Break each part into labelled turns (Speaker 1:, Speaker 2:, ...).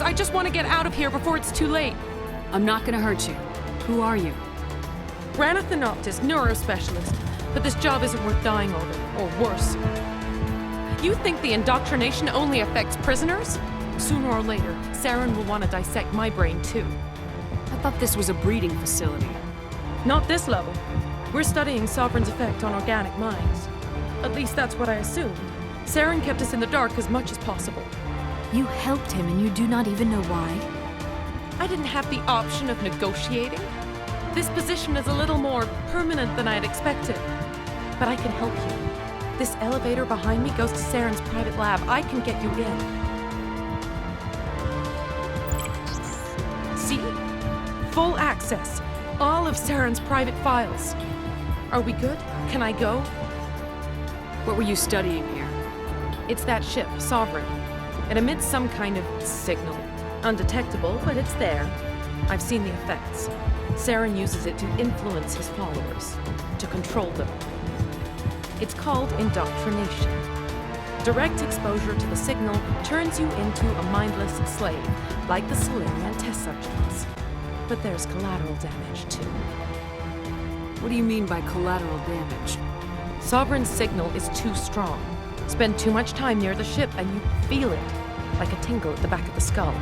Speaker 1: I just want to get out of here before it's too late.
Speaker 2: I'm not gonna hurt you. Who are you?
Speaker 1: Ranathanoptis, neurospecialist. But this job isn't worth dying over, or worse. You think the indoctrination only affects prisoners? Sooner or later, Saren will want to dissect my brain too.
Speaker 2: I thought this was a breeding facility.
Speaker 1: Not this level. We're studying Sovereign's effect on organic minds. At least that's what I assumed. Saren kept us in the dark as much as possible.
Speaker 3: You helped him and you do not even know why?
Speaker 1: I didn't have the option of negotiating. This position is a little more permanent than I had expected. But I can help you. This elevator behind me goes to Saren's private lab. I can get you in. See? Full access. All of Saren's private files. Are we good? Can I go?
Speaker 2: What were you studying here?
Speaker 1: It's that ship, Sovereign. It emits some kind of signal. Undetectable, but it's there. I've seen the effects. Saren uses it to influence his followers, to control them. It's called indoctrination. Direct exposure to the signal turns you into a mindless slave, like the Solarian test subjects. But there's collateral damage, too.
Speaker 2: What do you mean by collateral damage?
Speaker 1: Sovereign's signal is too strong. Spend too much time near the ship and you feel it, like a tingle at the back of the skull.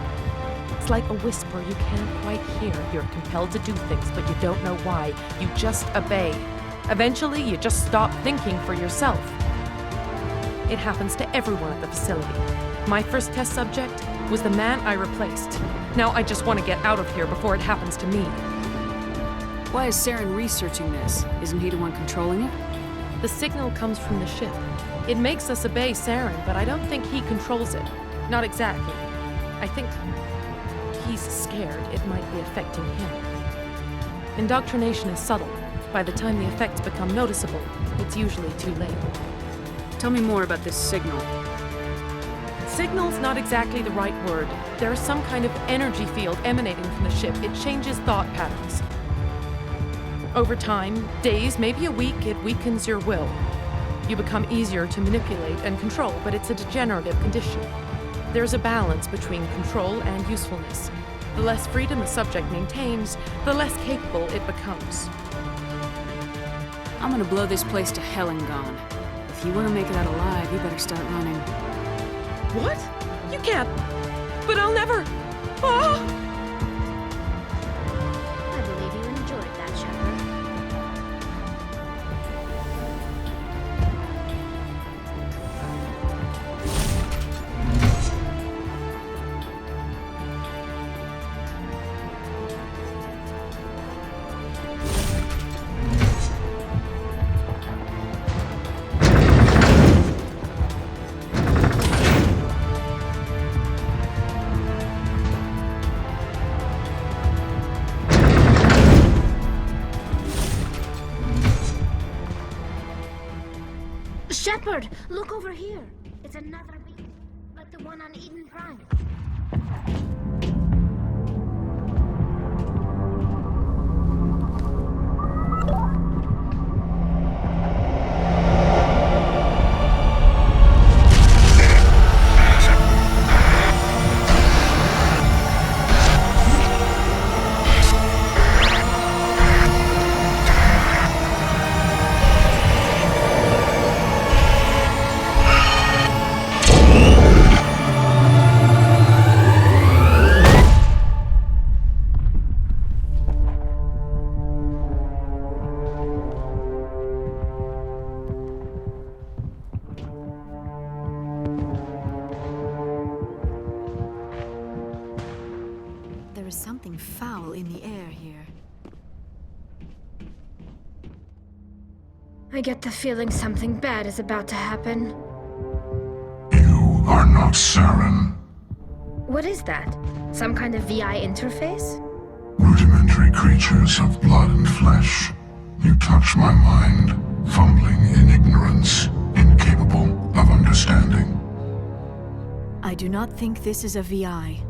Speaker 1: It's like a whisper you can't quite hear. You're compelled to do things, but you don't know why. You just obey. Eventually, you just stop thinking for yourself. It happens to everyone at the facility. My first test subject was the man I replaced. Now I just want to get out of here before it happens to me.
Speaker 2: Why is Saren researching this? Isn't he the one controlling it?
Speaker 1: The signal comes from the ship. It makes us obey Saren, but I don't think he controls it. Not exactly. I think he's scared it might be affecting him. Indoctrination is subtle. By the time the effects become noticeable, it's usually too late.
Speaker 2: Tell me more about this signal.
Speaker 1: Signal's not exactly the right word. There's some kind of energy field emanating from the ship. It changes thought patterns. Over time, days, maybe a week, it weakens your will. You become easier to manipulate and control, but it's a degenerative condition. There's a balance between control and usefulness. The less freedom the subject maintains, the less capable it becomes.
Speaker 2: I'm gonna blow this place to hell and gone. If you want to make it out alive, you better start running.
Speaker 1: What? You can't. But I'll never. Ah!
Speaker 4: I believe you enjoyed that, Shepard. Shepard, look over here. It's another beacon, like the one on Eden Prime.
Speaker 3: Something foul in the air here.
Speaker 4: I get the feeling something bad is about to happen.
Speaker 5: You are not Saren.
Speaker 4: What is that? Some kind of VI interface?
Speaker 5: Rudimentary creatures of blood and flesh. You touch my mind, fumbling in ignorance, incapable of understanding.
Speaker 3: I do not think this is a VI.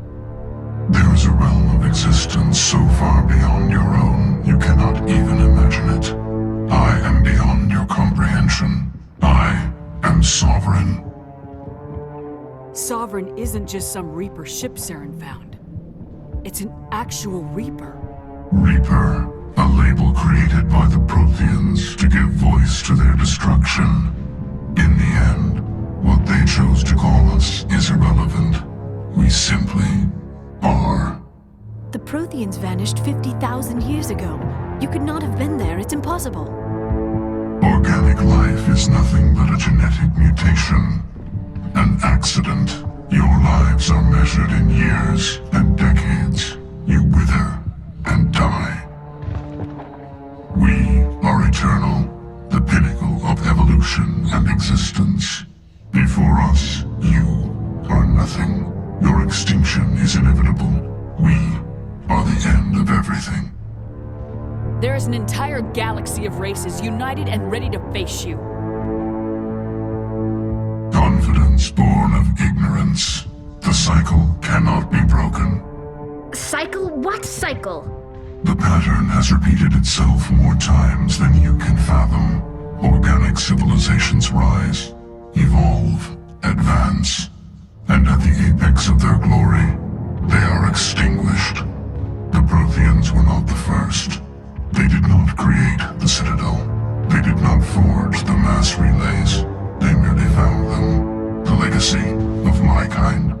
Speaker 5: There is a realm of existence so far beyond your own, you cannot even imagine it. I am beyond your comprehension. I am sovereign.
Speaker 2: Sovereign isn't just some Reaper ship Saren found. It's an actual Reaper.
Speaker 5: Reaper, a label created by the Protheans to give voice to their destruction. In the end, what they chose to call us is irrelevant. We simply are.
Speaker 3: The Protheans vanished 50,000 years ago. You could not have been there. It's impossible.
Speaker 5: Organic life is nothing but a genetic mutation. An accident. Your lives are measured in years and decades. You wither and die. We are eternal, the pinnacle of evolution and existence. Before us, you are nothing. Your extinction is inevitable. We are the end of everything.
Speaker 2: There is an entire galaxy of races united and ready to face you.
Speaker 5: Confidence born of ignorance. The cycle cannot be broken.
Speaker 4: Cycle? What cycle?
Speaker 5: The pattern has repeated itself more times than you can fathom. Organic civilizations rise, evolve, advance, and at the apex of their glory, they are extinguished. The Protheans were not the first. They did not create the Citadel. They did not forge the mass relays. They merely found them. The legacy of my kind.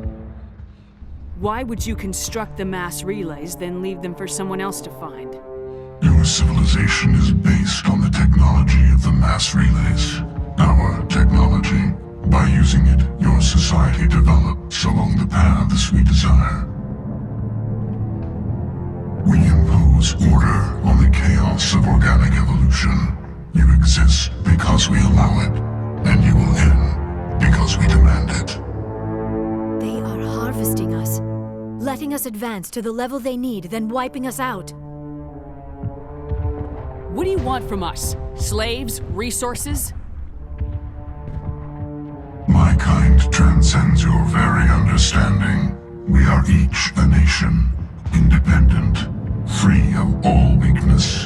Speaker 2: Why would you construct the mass relays, then leave them for someone else to find?
Speaker 5: Your civilization is based on the technology of the mass relays. Our technology. By using it, your society develops along the paths we desire. We impose order on the chaos of organic evolution. You exist because we allow it, and you will end because we demand it.
Speaker 3: They are harvesting us, letting us advance to the level they need, then wiping us out.
Speaker 2: What do you want from us? Slaves? Resources?
Speaker 5: My kind transcends your very understanding. We are each a nation, independent, free of all weakness.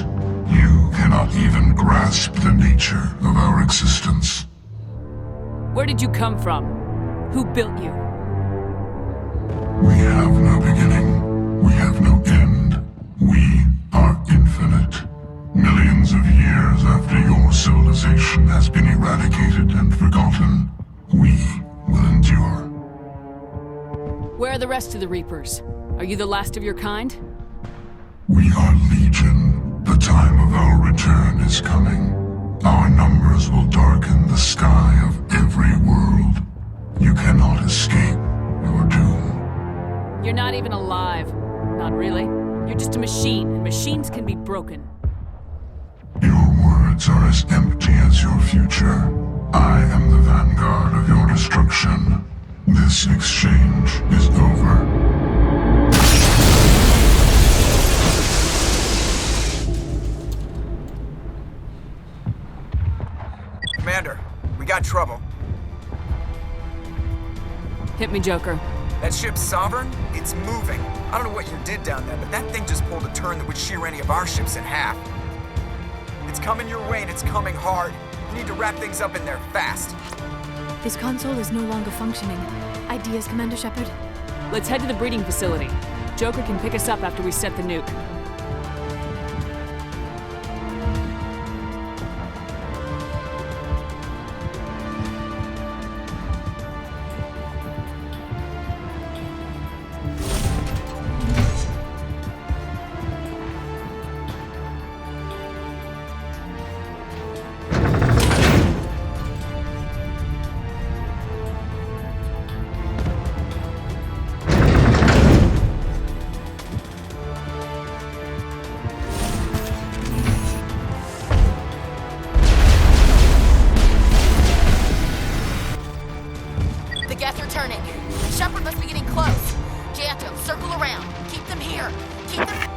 Speaker 5: You cannot even grasp the nature of our existence.
Speaker 2: Where did you come from? Who built you?
Speaker 5: We have no beginning. We have no end. We are infinite. Millions of years after your civilization has been eradicated and forgotten, we will endure.
Speaker 2: Where are the rest of the Reapers? Are you the last of your kind?
Speaker 5: We are Legion. The time of our return is coming. Our numbers will darken the sky of every world. You cannot escape your doom.
Speaker 2: You're not even alive. Not really. You're just a machine, and machines can be broken.
Speaker 5: Your words are as empty as your future. I am the vanguard of your destruction. This exchange is over.
Speaker 6: Commander, we got trouble.
Speaker 2: Hit me, Joker.
Speaker 6: That ship's Sovereign? It's moving. I don't know what you did down there, but that thing just pulled a turn that would shear any of our ships in half. It's coming your way and it's coming hard. You need to wrap things up in there fast.
Speaker 3: This console is no longer functioning. Ideas, Commander Shepard?
Speaker 2: Let's head to the breeding facility. Joker can pick us up after we set the nuke.
Speaker 7: Turning. Shepard must be getting close. Janto, circle around. Keep them here. Keep them...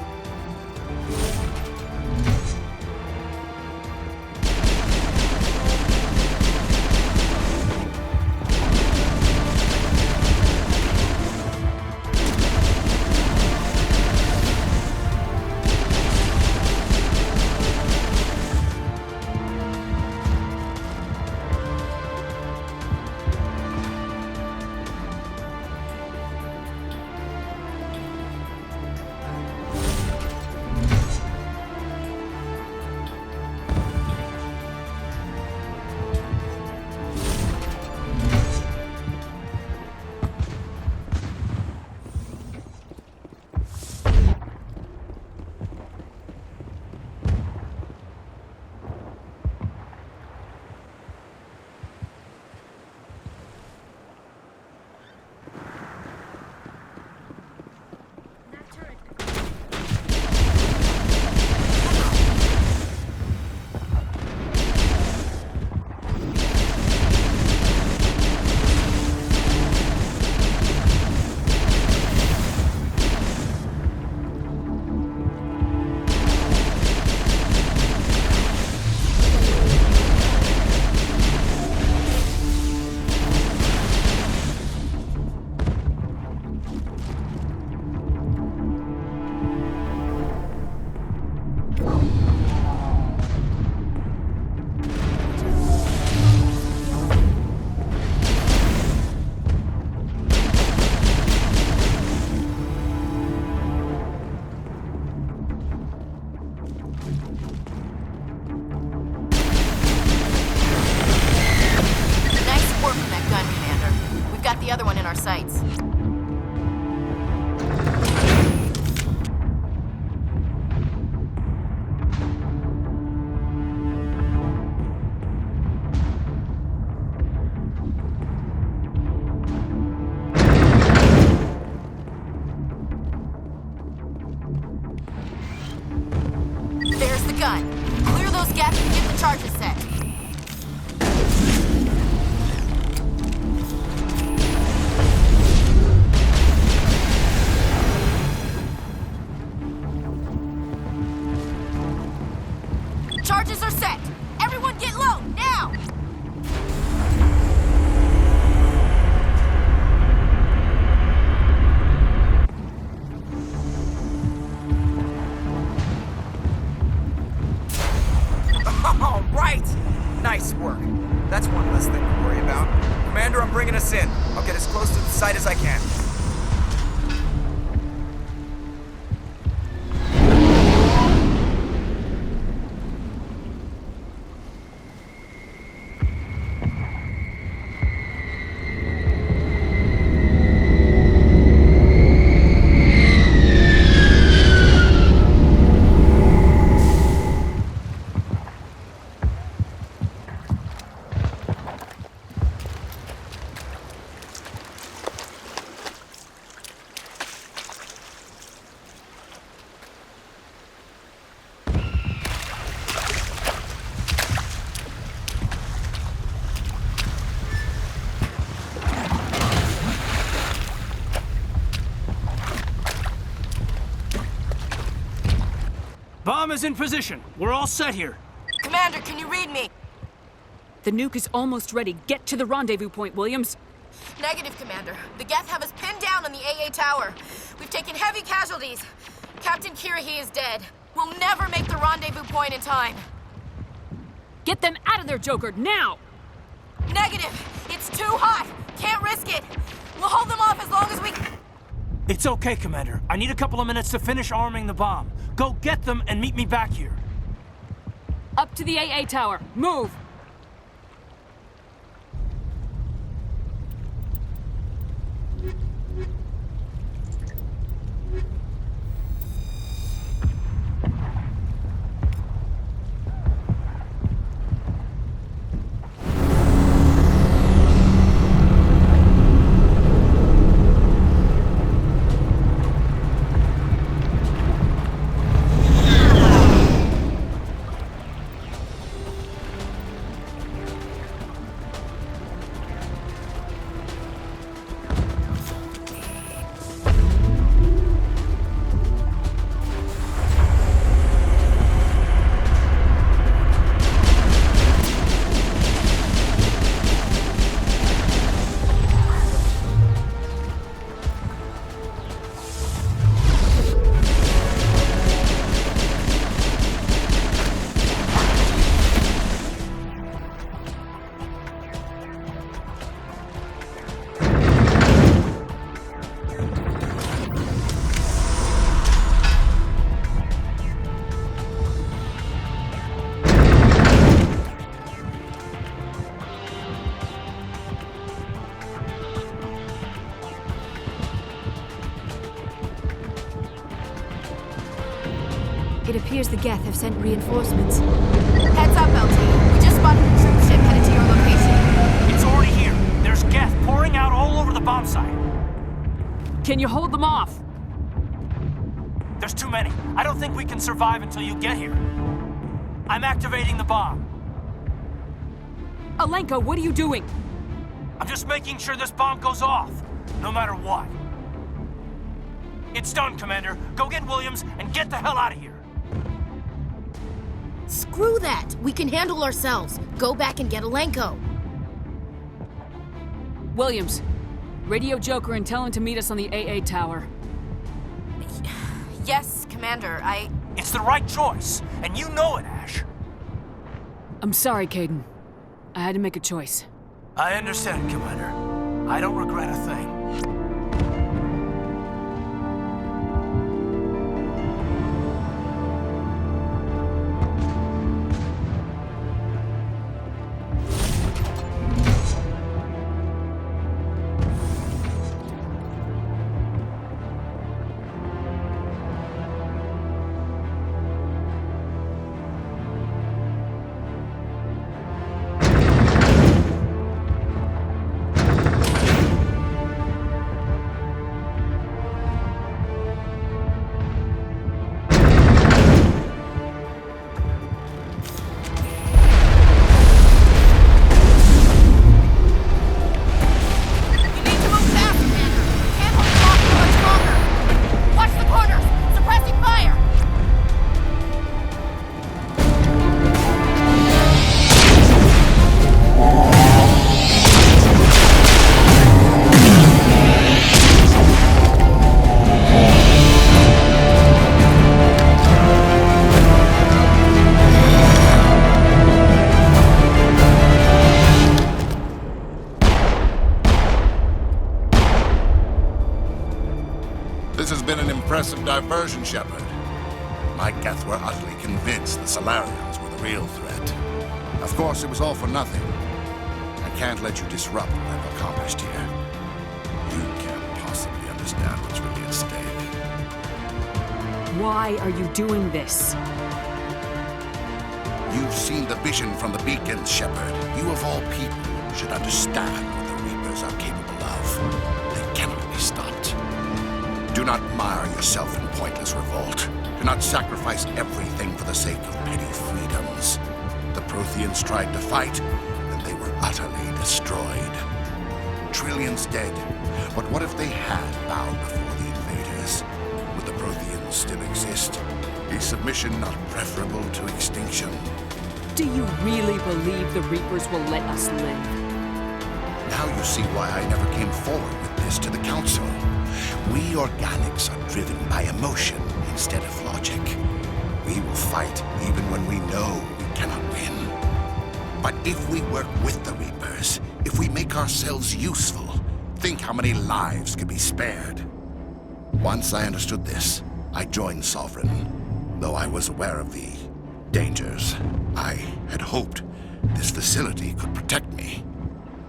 Speaker 7: the other one in our sights. There's the gun. Clear those gaps and get the charges set. Charges are set! Everyone get low, now!
Speaker 6: All right! Nice work. That's one less thing to worry about. Commander, I'm bringing us in. I'll get as close to the site as I can.
Speaker 8: Bomb is in position. We're all set here.
Speaker 7: Commander, can you read me?
Speaker 2: The nuke is almost ready. Get to the rendezvous point, Williams.
Speaker 7: Negative, Commander. The Geth have us pinned down on the AA tower. We've taken heavy casualties. Captain Kirahi is dead. We'll never make the rendezvous point in time.
Speaker 2: Get them out of there, Joker, now!
Speaker 7: Negative! It's too hot! Can't risk it! We'll hold them off as long as we...
Speaker 8: It's okay, Commander. I need a couple of minutes to finish arming the bomb. Go get them and meet me back here.
Speaker 2: Up to the AA tower. Move!
Speaker 3: It appears the Geth have sent reinforcements.
Speaker 7: Heads up, LT. We just spotted a troop ship headed to your location.
Speaker 8: It's already here. There's Geth pouring out all over the bomb site.
Speaker 2: Can you hold them off?
Speaker 8: There's too many. I don't think we can survive until you get here. I'm activating the bomb.
Speaker 2: Alenka, what are you doing?
Speaker 8: I'm just making sure this bomb goes off, no matter what. It's done, Commander. Go get Williams and get the hell out of here.
Speaker 7: Screw that! We can handle ourselves. Go back and get Alenko.
Speaker 2: Williams, radio Joker and tell him to meet us on the AA tower.
Speaker 7: Yes, Commander,
Speaker 8: It's the right choice, and you know it, Ash.
Speaker 2: I'm sorry, Caden. I had to make a choice.
Speaker 8: I understand, Commander. I don't regret a thing.
Speaker 9: impressive diversion, Shepard. My Geth were utterly convinced the Solarians were the real threat. Of course, it was all for nothing. I can't let you disrupt what I've accomplished here. You can't possibly understand what's really at stake.
Speaker 2: Why are you doing this?
Speaker 9: You've seen the vision from the beacons, Shepard. You of all people should understand what the Reapers are capable of. They cannot be stopped. Do not mire yourself in pointless revolt. Do not sacrifice everything for the sake of petty freedoms. The Protheans tried to fight, and they were utterly destroyed. Trillions dead. But what if they had bowed before the invaders? Would the Protheans still exist? Is submission not preferable to extinction?
Speaker 2: Do you really believe the Reapers will let us live?
Speaker 9: Now you see why I never came forward with this to the Council. We organics are driven by emotion instead of logic. We will fight even when we know we cannot win. But if we work with the Reapers, if we make ourselves useful, think how many lives could be spared. Once I understood this, I joined Sovereign, though I was aware of the dangers. I had hoped this facility could protect me.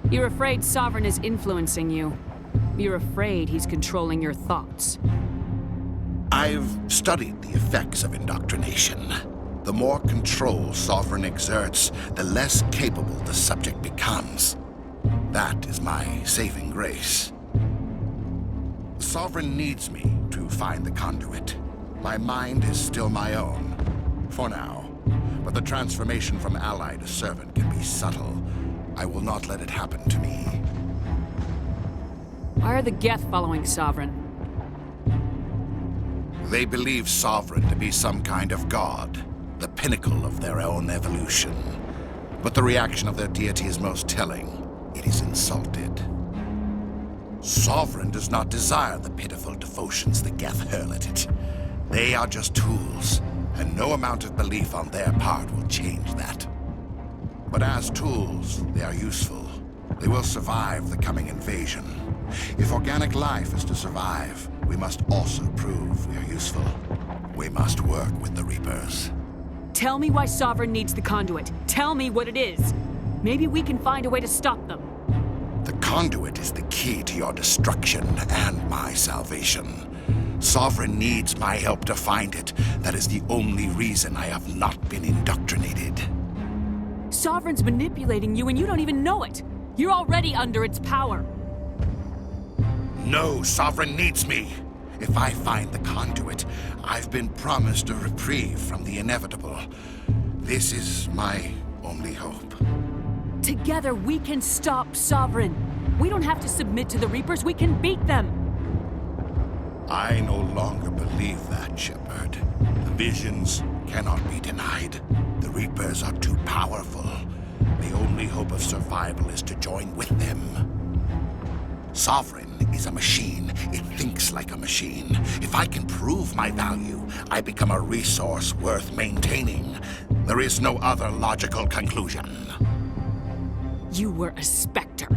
Speaker 2: You're afraid Sovereign is influencing you. You're afraid he's controlling your thoughts.
Speaker 9: I've studied the effects of indoctrination. The more control Sovereign exerts, the less capable the subject becomes. That is my saving grace. Sovereign needs me to find the conduit. My mind is still my own, for now. But the transformation from ally to servant can be subtle. I will not let it happen to me.
Speaker 2: Why are the Geth following Sovereign?
Speaker 9: They believe Sovereign to be some kind of god, the pinnacle of their own evolution. But the reaction of their deity is most telling. It is insulted. Sovereign does not desire the pitiful devotions the Geth hurl at it. They are just tools, and no amount of belief on their part will change that. But as tools, they are useful. They will survive the coming invasion. If organic life is to survive, we must also prove we are useful. We must work with the Reapers.
Speaker 2: Tell me why Sovereign needs the conduit. Tell me what it is. Maybe we can find a way to stop them.
Speaker 9: The conduit is the key to your destruction and my salvation. Sovereign needs my help to find it. That is the only reason I have not been indoctrinated.
Speaker 2: Sovereign's manipulating you and you don't even know it. You're already under its power.
Speaker 9: No, Sovereign needs me. If I find the conduit, I've been promised a reprieve from the inevitable. This is my only hope.
Speaker 2: Together we can stop Sovereign. We don't have to submit to the Reapers, we can beat them.
Speaker 9: I no longer believe that, Shepard. The visions cannot be denied. The Reapers are too powerful. The only hope of survival is to join with them. Sovereign is a machine. It thinks like a machine. If I can prove my value, I become a resource worth maintaining. There is no other logical conclusion.
Speaker 2: You were a Spectre.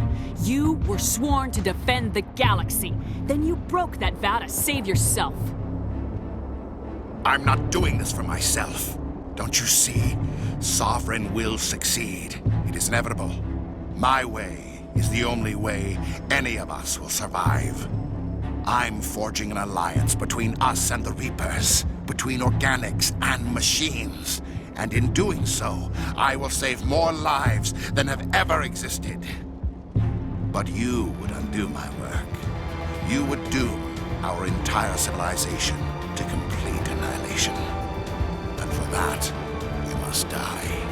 Speaker 2: You were sworn to defend the galaxy. Then you broke that vow to save yourself.
Speaker 9: I'm not doing this for myself. Don't you see? Sovereign will succeed. It is inevitable. My way is the only way any of us will survive. I'm forging an alliance between us and the Reapers, between organics and machines. And in doing so, I will save more lives than have ever existed. But you would undo my work. You would doom our entire civilization to complete annihilation. And for that, you must die.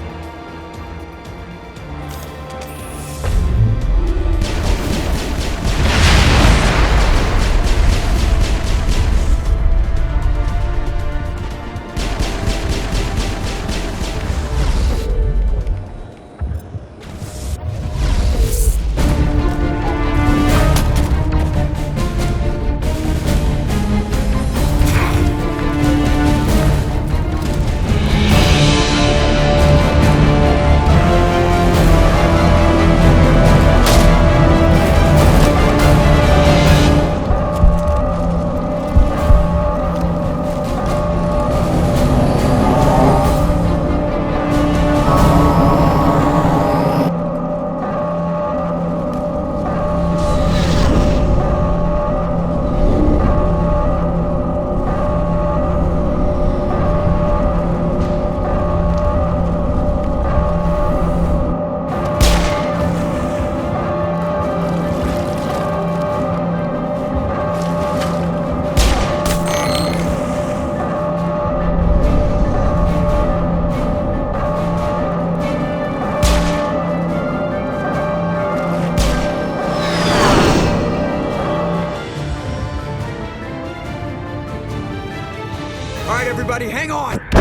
Speaker 6: Hang on!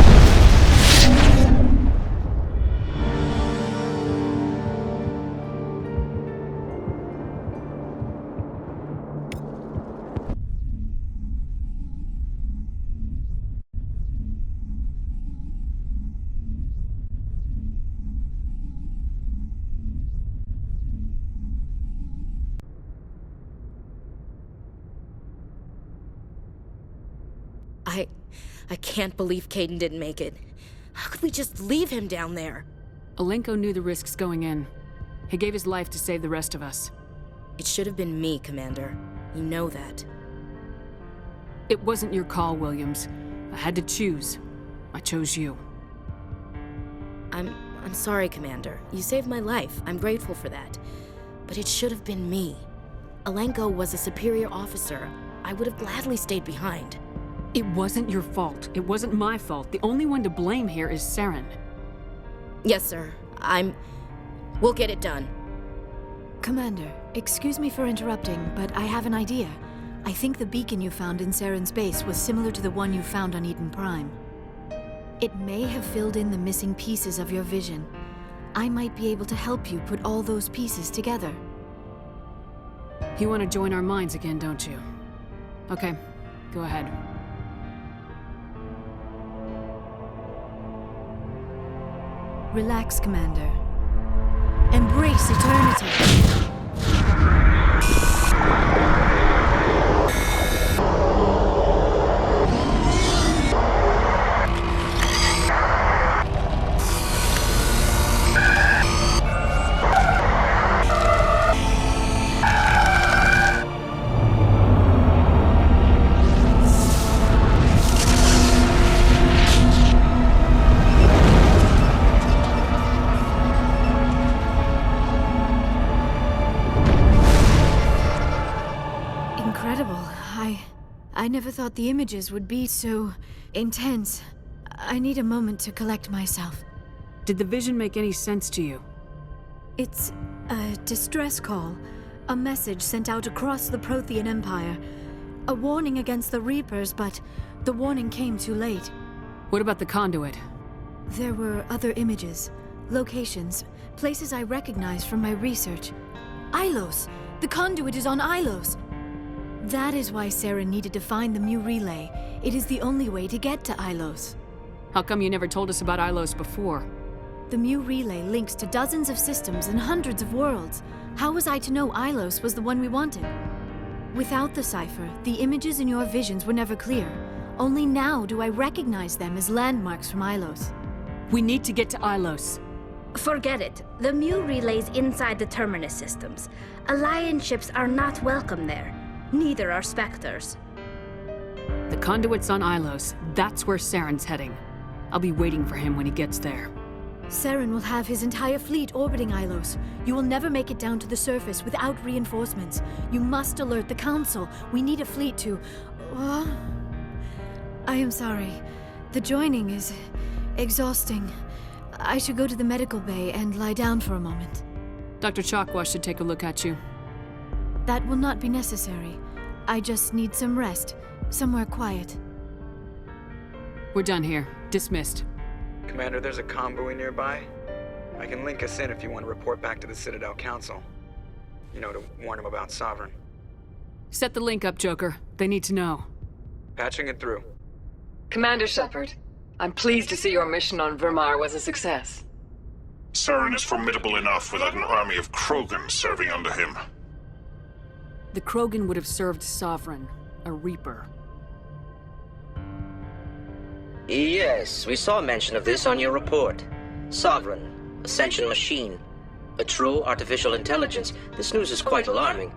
Speaker 7: I can't believe Caden didn't make it. How could we just leave him down there?
Speaker 2: Alenko knew the risks going in. He gave his life to save the rest of us.
Speaker 7: It should have been me, Commander. You know that.
Speaker 2: It wasn't your call, Williams. I had to choose. I chose you.
Speaker 7: I'm sorry, Commander. You saved my life. I'm grateful for that. But it should have been me. Alenko was a superior officer. I would have gladly stayed behind.
Speaker 2: It wasn't your fault. It wasn't my fault. The only one to blame here is Saren.
Speaker 7: Yes, sir. We'll get it done.
Speaker 3: Commander, excuse me for interrupting, but I have an idea. I think the beacon you found in Saren's base was similar to the one you found on Eden Prime. It may have filled in the missing pieces of your vision. I might be able to help you put all those pieces together.
Speaker 2: You want to join our minds again, don't you? Okay, go ahead.
Speaker 3: Relax, Commander. Embrace eternity. I never thought the images would be so intense. I need a moment to collect myself.
Speaker 2: Did the vision make any sense to you?
Speaker 3: It's a distress call. A message sent out across the Prothean Empire. A warning against the Reapers, but the warning came too late.
Speaker 2: What about the conduit?
Speaker 3: There were other images, locations, places I recognized from my research. Ilos! The conduit is on Ilos! That is why Saren needed to find the Mu relay. It is the only way to get to Ilos.
Speaker 2: How come you never told us about Ilos before?
Speaker 3: The Mu relay links to dozens of systems and hundreds of worlds. How was I to know Ilos was the one we wanted? Without the cipher, the images in your visions were never clear. Only now do I recognize them as landmarks from Ilos.
Speaker 2: We need to get to Ilos.
Speaker 4: Forget it. The Mu relay's inside the Terminus systems. Alliance ships are not welcome there. Neither are Spectres.
Speaker 2: The conduit's on Ilos. That's where Saren's heading. I'll be waiting for him when he gets there.
Speaker 3: Saren will have his entire fleet orbiting Ilos. You will never make it down to the surface without reinforcements. You must alert the Council. We need a fleet to... I am sorry. The joining is exhausting. I should go to the medical bay and lie down for a moment.
Speaker 2: Dr. Chakwa should take a look at you.
Speaker 3: That will not be necessary. I just need some rest. Somewhere quiet.
Speaker 2: We're done here. Dismissed.
Speaker 6: Commander, there's a convoy nearby. I can link us in if you want to report back to the Citadel Council. You know, to warn them about Sovereign.
Speaker 2: Set the link up, Joker. They need to know.
Speaker 6: Patching it through.
Speaker 10: Commander Shepard, I'm pleased to see your mission on Vermar was a success.
Speaker 5: Saren is formidable enough without an army of Krogan serving under him.
Speaker 2: The Krogan would have served Sovereign, a Reaper.
Speaker 11: Yes, we saw mention of this on your report. Sovereign, Ascension machine. A true artificial intelligence. This news is quite alarming,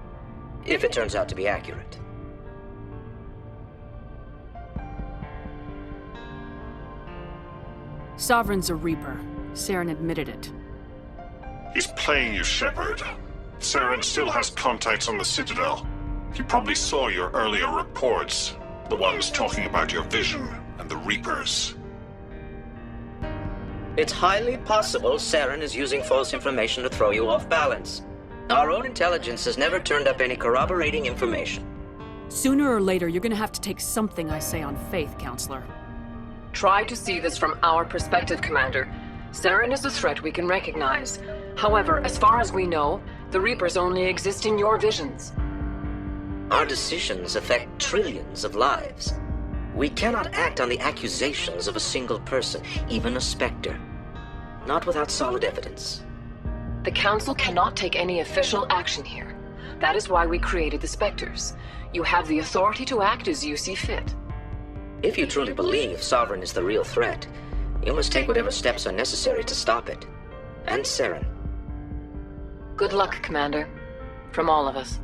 Speaker 11: if it turns out to be accurate.
Speaker 2: Sovereign's a Reaper. Saren admitted it.
Speaker 5: He's playing you, Shepard. Saren still has contacts on the Citadel. He probably saw your earlier reports. The ones talking about your vision and the Reapers.
Speaker 11: It's highly possible Saren is using false information to throw you off balance. Our own intelligence has never turned up any corroborating information.
Speaker 2: Sooner or later, you're gonna have to take something I say on faith, Counselor.
Speaker 10: Try to see this from our perspective, Commander. Saren is a threat we can recognize. However, as far as we know, the Reapers only exist in your visions.
Speaker 11: Our decisions affect trillions of lives. We cannot act on the accusations of a single person, even a Spectre. Not without solid evidence.
Speaker 10: The Council cannot take any official action here. That is why we created the Spectres. You have the authority to act as you see fit.
Speaker 11: If you truly believe Sovereign is the real threat, you must take whatever steps are necessary to stop it. And Saren.
Speaker 10: Good luck, Commander. From all of us.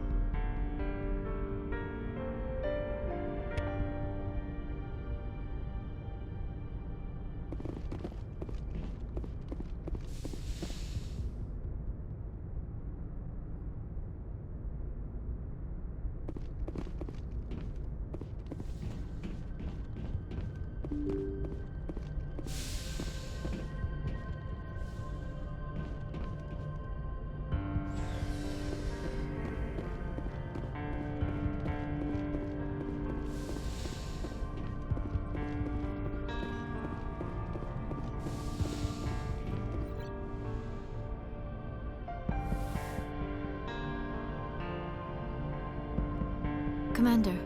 Speaker 3: Commander,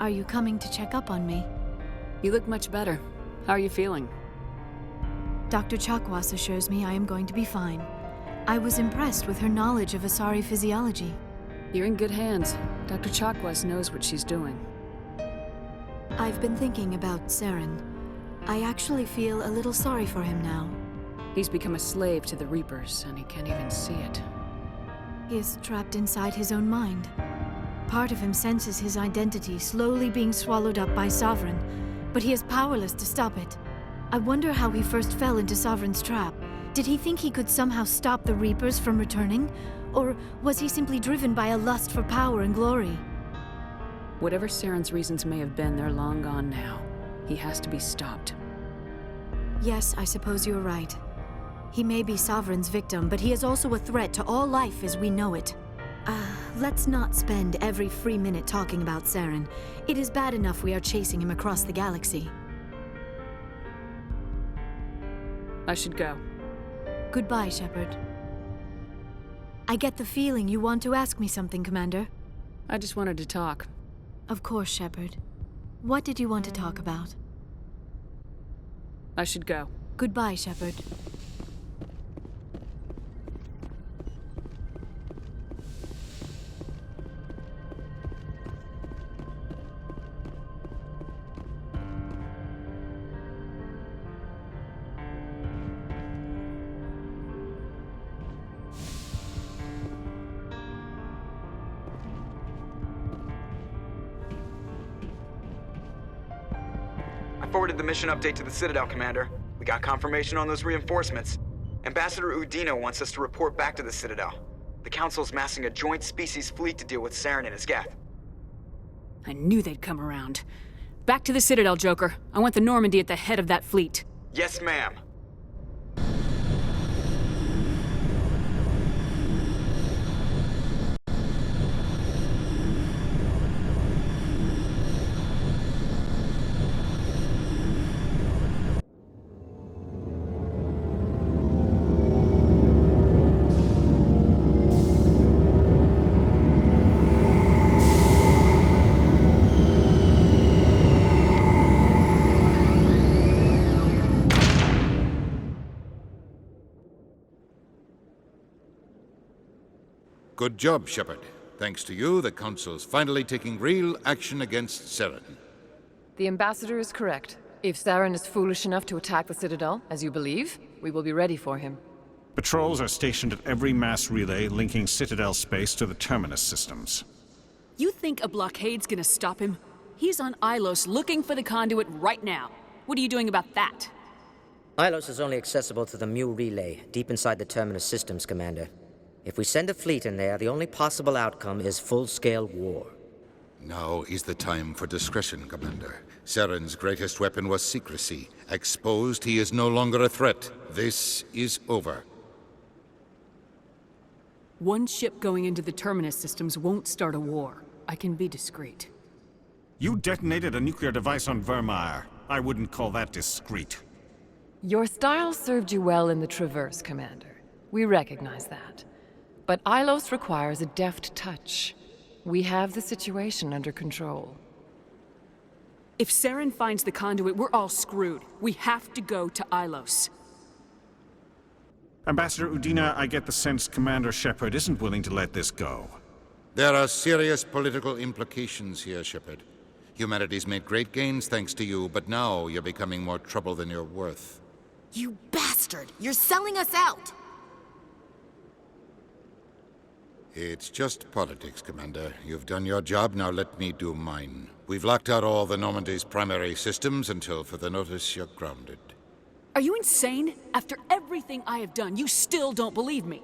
Speaker 3: are you coming to check up on me?
Speaker 2: You look much better. How are you feeling?
Speaker 3: Dr. Chakwas assures me I am going to be fine. I was impressed with her knowledge of Asari physiology.
Speaker 2: You're in good hands. Dr. Chakwas knows what she's doing.
Speaker 3: I've been thinking about Saren. I actually feel a little sorry for him now.
Speaker 2: He's become a slave to the Reapers, and he can't even see it.
Speaker 3: He is trapped inside his own mind. Part of him senses his identity slowly being swallowed up by Sovereign, but he is powerless to stop it. I wonder how he first fell into Sovereign's trap. Did he think he could somehow stop the Reapers from returning? Or was he simply driven by a lust for power and glory?
Speaker 2: Whatever Saren's reasons may have been, they're long gone now. He has to be stopped.
Speaker 3: Yes, I suppose you're right. He may be Sovereign's victim, but he is also a threat to all life as we know it. Let's not spend every free minute talking about Saren. It is bad enough we are chasing him across the galaxy.
Speaker 2: I should go.
Speaker 3: Goodbye, Shepard. I get the feeling you want to ask me something, Commander.
Speaker 2: I just wanted to talk.
Speaker 3: Of course, Shepard. What did you want to talk about?
Speaker 2: I should go.
Speaker 3: Goodbye, Shepard.
Speaker 6: I forwarded the mission update to the Citadel, Commander. We got confirmation on those reinforcements. Ambassador Udino wants us to report back to the Citadel. The Council's massing a joint species fleet to deal with Saren and his Geth.
Speaker 2: I knew they'd come around. Back to the Citadel, Joker. I want the Normandy at the head of that fleet.
Speaker 6: Yes, ma'am.
Speaker 9: Good job, Shepard. Thanks to you, the Council's finally taking real action against Saren.
Speaker 10: The Ambassador is correct. If Saren is foolish enough to attack the Citadel, as you believe, we will be ready for him.
Speaker 12: Patrols are stationed at every mass relay linking Citadel space to the Terminus systems.
Speaker 2: You think a blockade's gonna stop him? He's on Ilos looking for the conduit right now. What are you doing about that?
Speaker 11: Ilos is only accessible to the Mu relay, deep inside the Terminus systems, Commander. If we send a fleet in there, the only possible outcome is full-scale war.
Speaker 9: Now is the time for discretion, Commander. Saren's greatest weapon was secrecy. Exposed, he is no longer a threat. This is over.
Speaker 2: One ship going into the Terminus systems won't start a war. I can be discreet.
Speaker 12: You detonated a nuclear device on Vermeer. I wouldn't call that discreet.
Speaker 10: Your style served you well in the Traverse, Commander. We recognize that. But Ilos requires a deft touch. We have the situation under control.
Speaker 2: If Saren finds the conduit, we're all screwed. We have to go to Ilos.
Speaker 12: Ambassador Udina, I get the sense Commander Shepard isn't willing to let this go.
Speaker 9: There are serious political implications here, Shepard. Humanity's made great gains thanks to you, but now you're becoming more trouble than you're worth.
Speaker 13: You bastard! You're selling us out!
Speaker 9: It's just politics, Commander. You've done your job, now let me do mine. We've locked out all the Normandy's primary systems until further notice you're grounded.
Speaker 2: Are you insane? After everything I have done, you still don't believe me.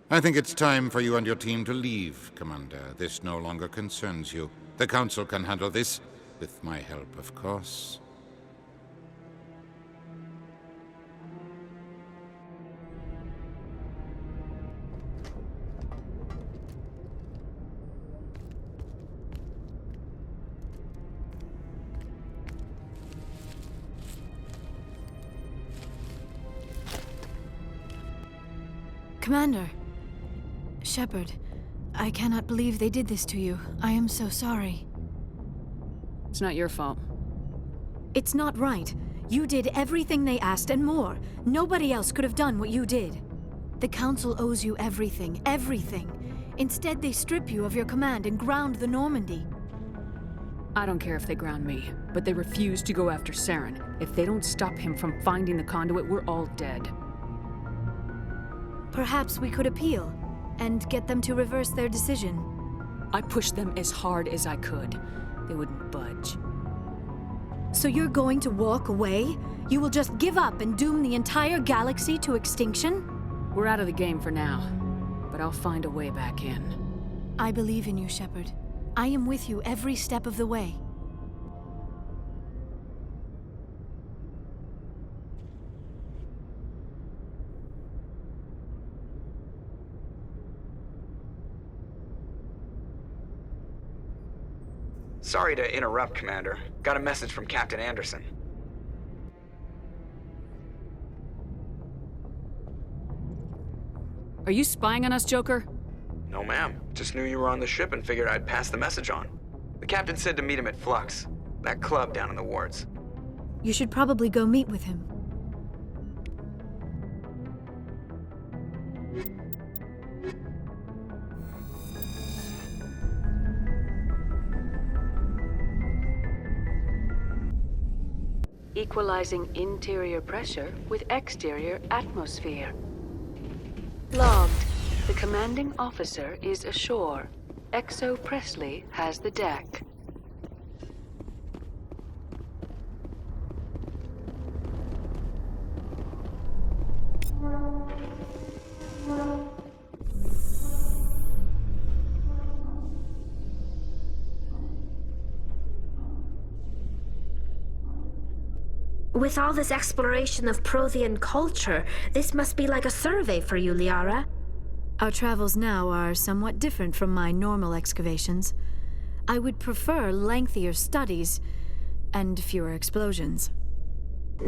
Speaker 9: I think it's time for you and your team to leave, Commander. This no longer concerns you. The Council can handle this, with my help, of course.
Speaker 3: Commander. Shepard, I cannot believe they did this to you. I am so sorry.
Speaker 2: It's not your fault.
Speaker 3: It's not right. You did everything they asked and more. Nobody else could have done what you did. The Council owes you everything, everything. Instead, they strip you of your command and ground the Normandy.
Speaker 2: I don't care if they ground me, but they refuse to go after Saren. If they don't stop him from finding the conduit, we're all dead.
Speaker 3: Perhaps we could appeal, and get them to reverse their decision.
Speaker 2: I pushed them as hard as I could. They wouldn't budge.
Speaker 3: So you're going to walk away? You will just give up and doom the entire galaxy to extinction?
Speaker 2: We're out of the game for now, but I'll find a way back in.
Speaker 3: I believe in you, Shepard. I am with you every step of the way.
Speaker 6: Sorry to interrupt, Commander. Got a message from Captain Anderson.
Speaker 2: Are you spying on us, Joker?
Speaker 6: No, ma'am. Just knew you were on the ship and figured I'd pass the message on. The captain said to meet him at Flux, that club down in the wards.
Speaker 3: You should probably go meet with him.
Speaker 14: Equalizing interior pressure with exterior atmosphere. Logged. The commanding officer is ashore. Exo Presley has the deck.
Speaker 4: With all this exploration of Prothean culture, this must be like a survey for you, Liara.
Speaker 3: Our travels now are somewhat different from my normal excavations. I would prefer lengthier studies and fewer explosions.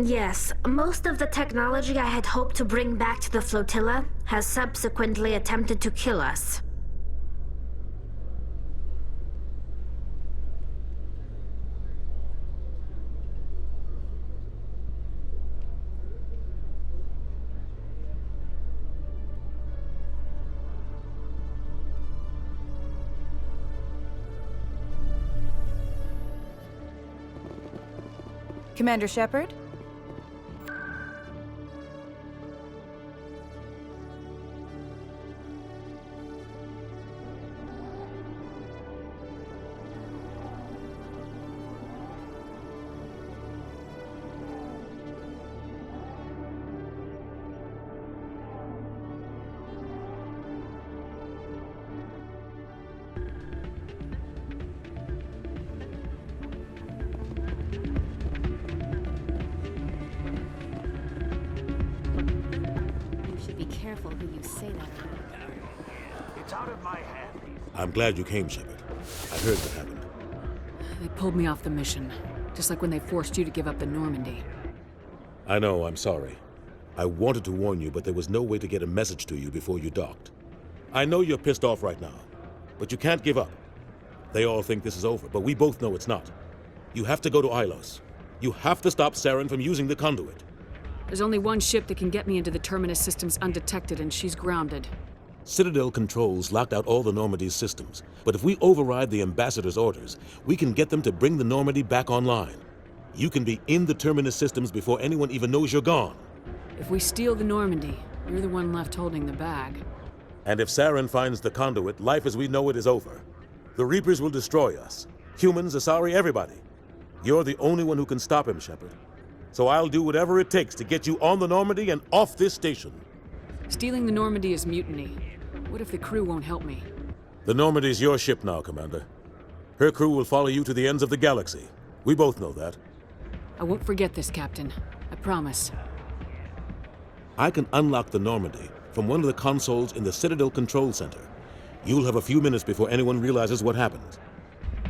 Speaker 4: Yes, most of the technology I had hoped to bring back to the flotilla has subsequently attempted to kill us.
Speaker 15: Commander Shepard?
Speaker 3: Careful who you say that around.
Speaker 8: It's out of my hands.
Speaker 16: I'm glad you came, Shepard. I heard what happened.
Speaker 2: They pulled me off the mission. Just like when they forced you to give up the Normandy.
Speaker 15: I know, I'm sorry. I wanted to warn you, but there was no way to get a message to you before you docked. I know you're pissed off right now, but you can't give up. They all think this is over, but we both know it's not. You have to go to Ilos. You have to stop Saren from using the conduit.
Speaker 2: There's only one ship that can get me into the Terminus systems undetected, and she's grounded.
Speaker 15: Citadel controls locked out all the Normandy's systems, but if we override the Ambassador's orders, we can get them to bring the Normandy back online. You can be in the Terminus systems before anyone even knows you're gone.
Speaker 2: If we steal the Normandy, you're the one left holding the bag.
Speaker 15: And if Saren finds the conduit, life as we know it is over. The Reapers will destroy us. Humans, Asari, everybody. You're the only one who can stop him, Shepard. So I'll do whatever it takes to get you on the Normandy and off this station.
Speaker 2: Stealing the Normandy is mutiny. What if the crew won't help me?
Speaker 15: The Normandy's your ship now, Commander. Her crew will follow you to the ends of the galaxy. We both know that.
Speaker 2: I won't forget this, Captain. I promise.
Speaker 15: I can unlock the Normandy from one of the consoles in the Citadel Control Center. You'll have a few minutes before anyone realizes what happened.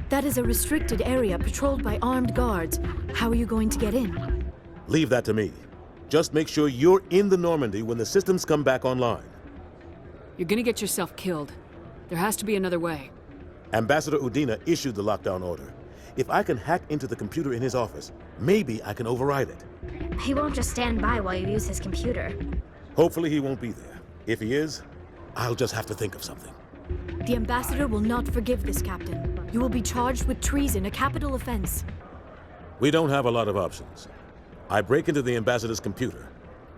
Speaker 3: That is a restricted area patrolled by armed guards. How are you going to get in?
Speaker 15: Leave that to me. Just make sure you're in the Normandy when the systems come back online.
Speaker 2: You're gonna get yourself killed. There has to be another way.
Speaker 15: Ambassador Udina issued the lockdown order. If I can hack into the computer in his office, maybe I can override it.
Speaker 4: He won't just stand by while you use his computer.
Speaker 15: Hopefully he won't be there. If he is, I'll just have to think of something.
Speaker 3: The Ambassador will not forgive this, Captain. You will be charged with treason, a capital offense.
Speaker 15: We don't have a lot of options. I break into the Ambassador's computer,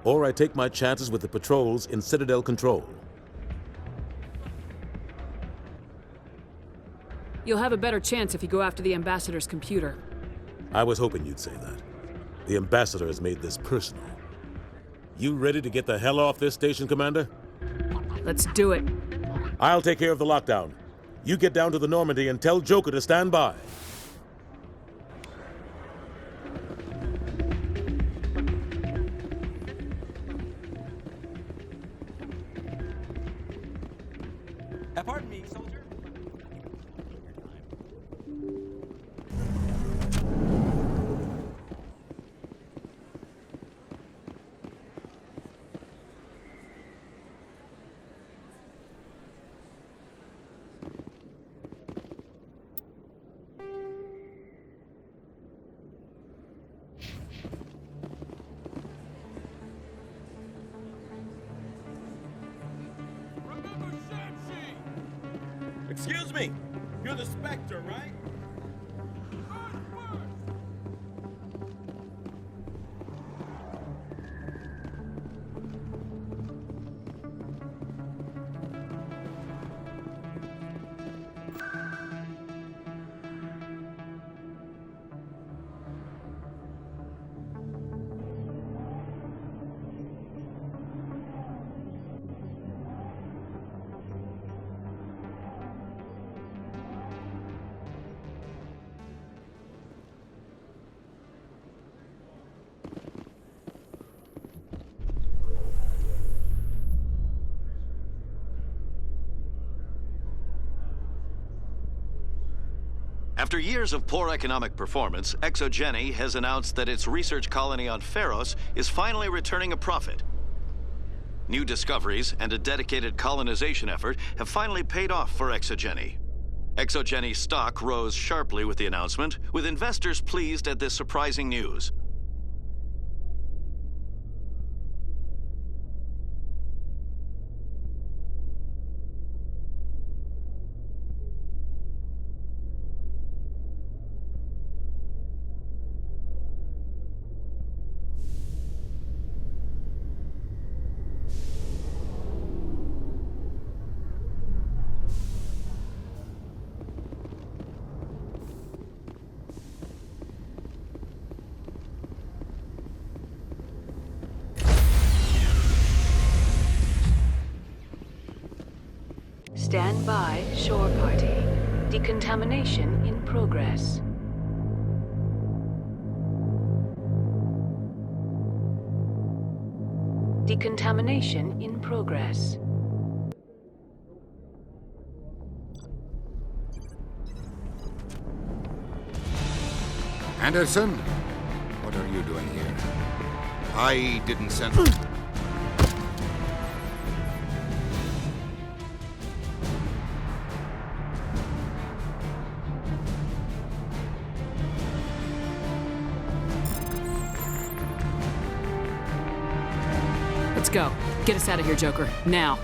Speaker 15: or I take my chances with the patrols in Citadel Control.
Speaker 2: You'll have a better chance if you go after the Ambassador's computer.
Speaker 15: I was hoping you'd say that. The Ambassador has made this personal. You ready to get the hell off this station, Commander?
Speaker 2: Let's do it.
Speaker 15: I'll take care of the lockdown. You get down to the Normandy and tell Joker to stand by.
Speaker 16: Pardon me, soldier.
Speaker 17: Excuse me, you're the Spectre, right?
Speaker 18: After years of poor economic performance, Exogeny has announced that its research colony on Pharos is finally returning a profit. New discoveries and a dedicated colonization effort have finally paid off for Exogeny. Exogeny's stock rose sharply with the announcement, with investors pleased at this surprising news.
Speaker 14: Stand by, shore party. Decontamination in progress. Decontamination in progress.
Speaker 9: Anderson, what are you doing here? I didn't send...
Speaker 2: Let's go. Get us out of here, Joker. Now.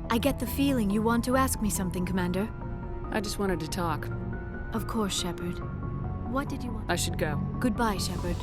Speaker 3: I get the feeling you want to ask me something, Commander.
Speaker 2: I just wanted to talk.
Speaker 3: Of course, Shepard. What did you want?
Speaker 2: I should go.
Speaker 3: Goodbye, Shepard.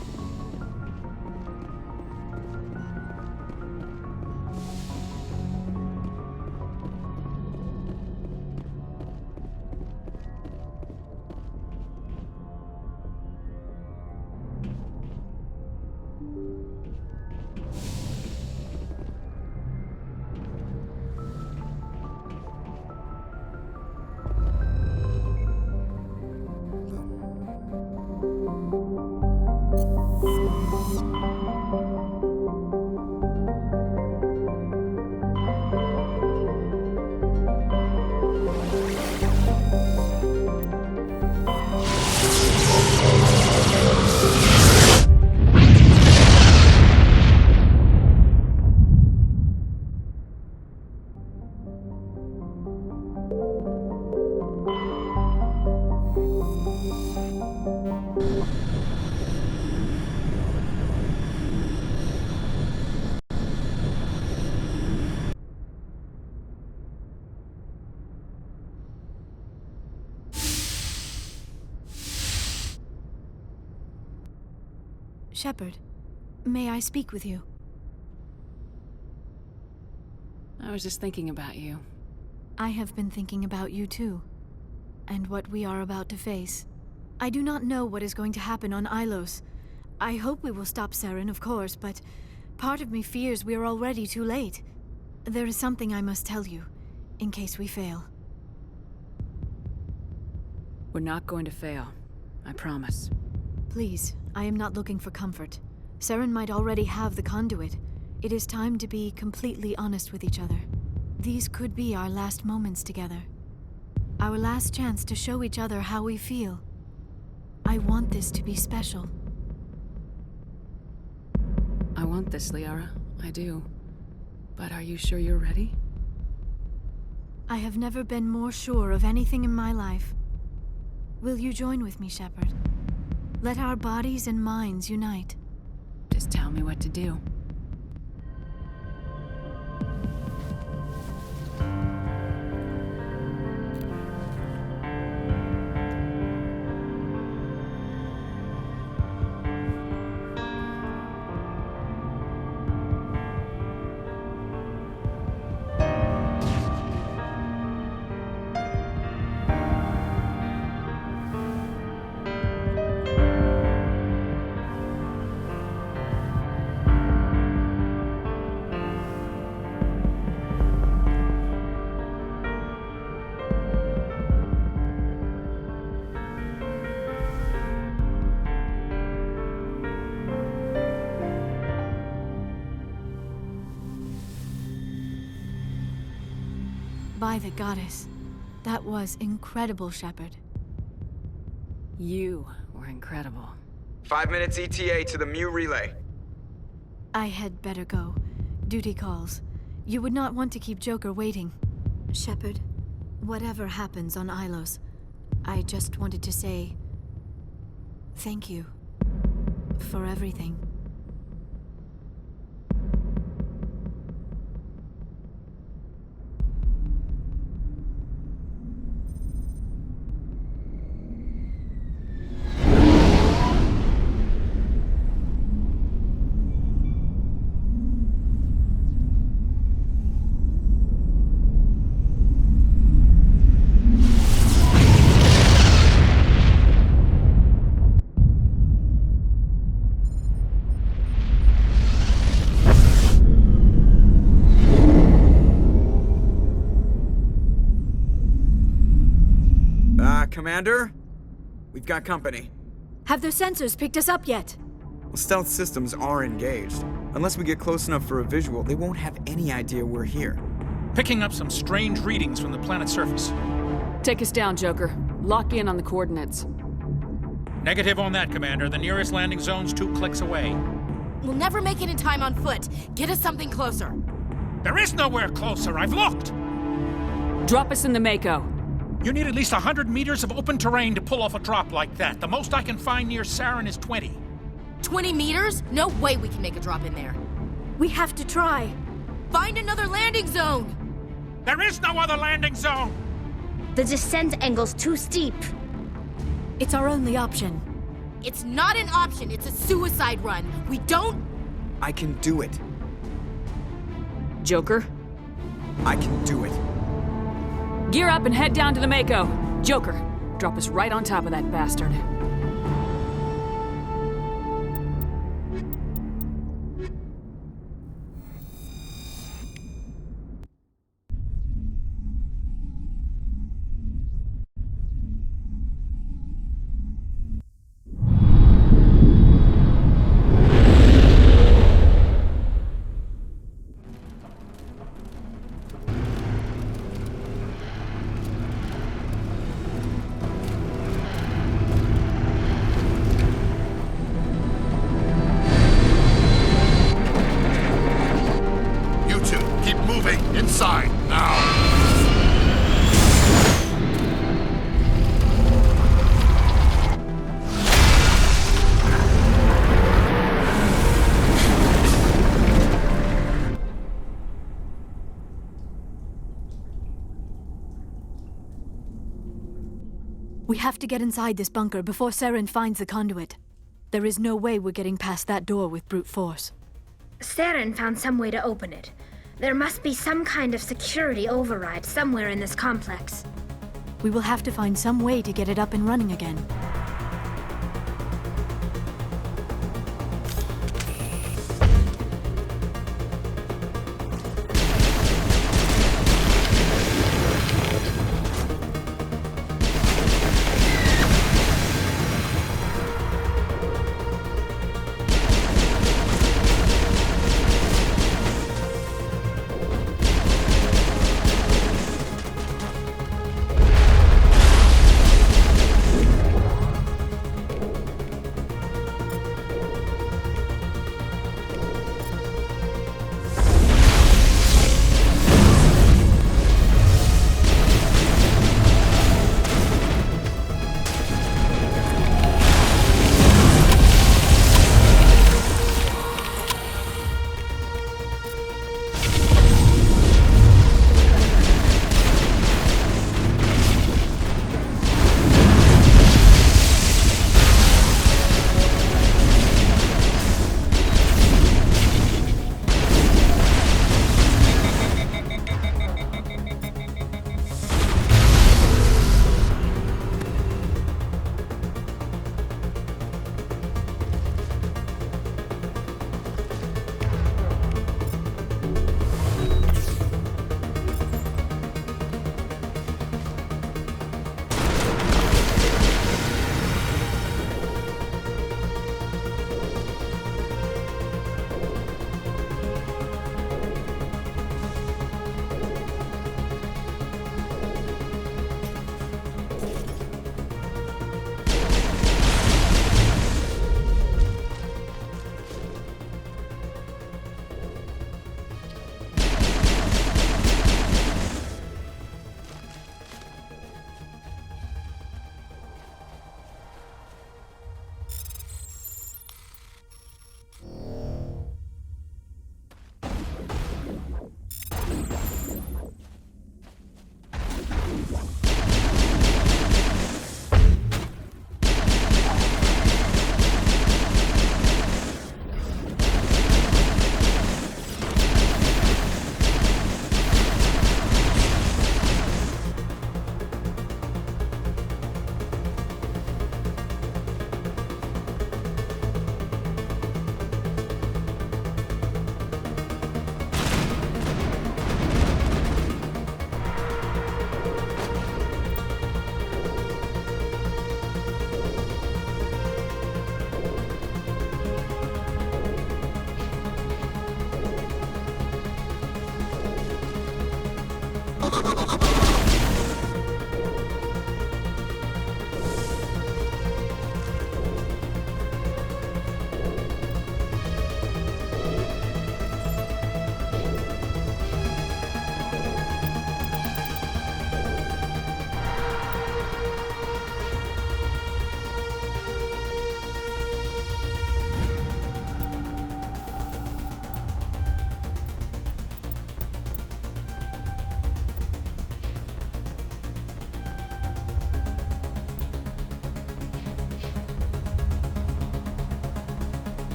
Speaker 3: Shepard, may I speak with you?
Speaker 2: I was just thinking about you.
Speaker 3: I have been thinking about you too, and what we are about to face. I do not know what is going to happen on Ilos. I hope we will stop Saren, of course, but part of me fears we are already too late. There is something I must tell you, in case we fail.
Speaker 2: We're not going to fail. I promise.
Speaker 3: Please, I am not looking for comfort. Saren might already have the conduit. It is time to be completely honest with each other. These could be our last moments together. Our last chance to show each other how we feel. I want this to be special.
Speaker 2: I want this, Liara. I do. But are you sure you're ready?
Speaker 3: I have never been more sure of anything in my life. Will you join with me, Shepard? Let our bodies and minds unite.
Speaker 2: Just tell me what to do.
Speaker 3: By the goddess. That was incredible, Shepard.
Speaker 2: You were incredible.
Speaker 6: 5 minutes ETA to the Mu relay.
Speaker 3: I had better go. Duty calls. You would not want to keep Joker waiting. Shepard, whatever happens on Ilos, I just wanted to say thank you for everything.
Speaker 6: Commander? We've got company.
Speaker 3: Have those sensors picked us up yet?
Speaker 6: Well, stealth systems are engaged. Unless we get close enough for a visual, they won't have any idea we're here.
Speaker 19: Picking up some strange readings from the planet's surface.
Speaker 2: Take us down, Joker. Lock in on the coordinates.
Speaker 19: Negative on that, Commander. The nearest landing zone's 2 clicks away.
Speaker 13: We'll never make it in time on foot. Get us something closer.
Speaker 19: There is nowhere closer. I've looked.
Speaker 2: Drop us in the Mako.
Speaker 19: You need at least 100 meters of open terrain to pull off a drop like that. The most I can find near Saren is 20.
Speaker 13: 20 meters? No way we can make a drop in there.
Speaker 3: We have to try.
Speaker 13: Find another landing zone!
Speaker 19: There is no other landing zone!
Speaker 4: The descent angle's too steep.
Speaker 3: It's our only option.
Speaker 13: It's not an option, it's a suicide run. We don't...
Speaker 6: I can do it.
Speaker 2: Joker?
Speaker 6: I can do it.
Speaker 2: Gear up and head down to the Mako. Joker, drop us right on top of that bastard.
Speaker 3: We have to get inside this bunker before Saren finds the conduit. There is no way we're getting past that door with brute force.
Speaker 4: Saren found some way to open it. There must be some kind of security override somewhere in this complex.
Speaker 3: We will have to find some way to get it up and running again.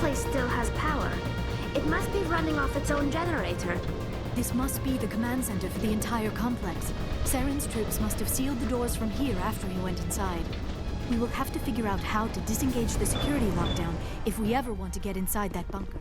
Speaker 4: place still has power. It must be running off its own generator.
Speaker 3: This must be the command center for the entire complex. Saren's troops must have sealed the doors from here after he went inside. We will have to figure out how to disengage the security lockdown if we ever want to get inside that bunker.